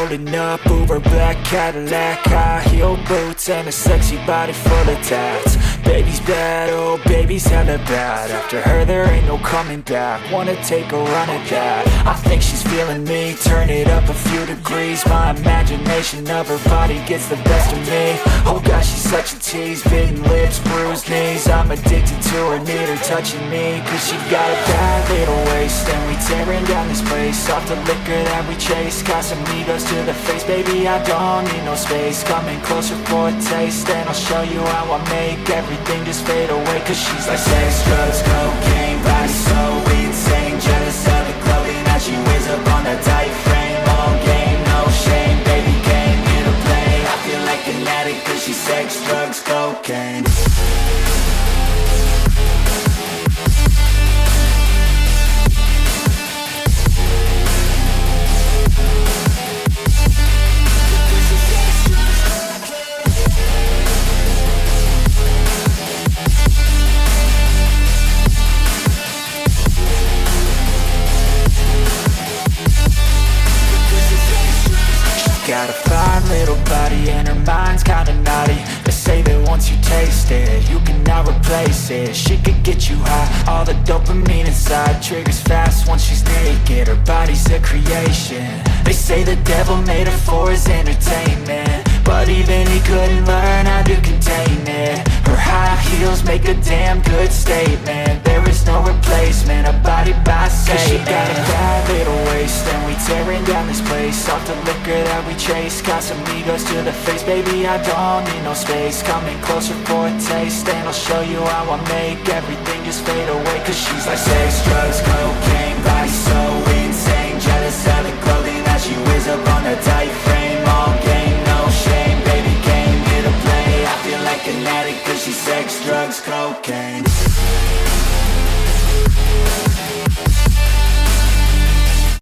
Rolling up, Uber black Cadillac, high heel boots and a sexy body full of tats. Baby's bad, oh baby's hella bad. After her there ain't no coming back. Wanna take a run at that. I think she's feeling me, turn it up a few degrees. My imagination of her body gets the best of me. Oh gosh, she's such a tease, bitten lips, bruised knees. I'm addicted to her, need her touching me. Cause she got a bad little waist, and we tearing down this place. Off the liquor that we chase, got some egos to the face. Baby, I don't need no space, coming closer for a taste. And I'll show you how I make everything just fade away. Cause she's like sex, drugs, cocaine, body so insane. Jealous of the clothing that she wears up on that tight frame. All game, no shame, baby came here to play. I feel like an addict cause she's sex, drugs, cocaine. Got a fine little body and her mind's kinda naughty. They say that once you taste it, you cannot replace it. She could get you high, all the dopamine inside triggers fast once she's naked. Her body's a creation. They say the devil made her for his entertainment, but even he couldn't learn how to contain it. Her high heels make a damn good statement. There is no replacement, a body by Satan. Cause she got a bad little waist, and we tearing down this place. Off the liquor that we chase, got some egos to the face. Baby, I don't need no space, coming closer for a taste. And I'll show you how I make everything just fade away. Cause she's like sex, drugs, cocaine, body so insane. Jealous of the clothing that she wears up on that tight frame. All game, no shame, baby came here to play. I feel like an addict cause she's sex, drugs, cocaine.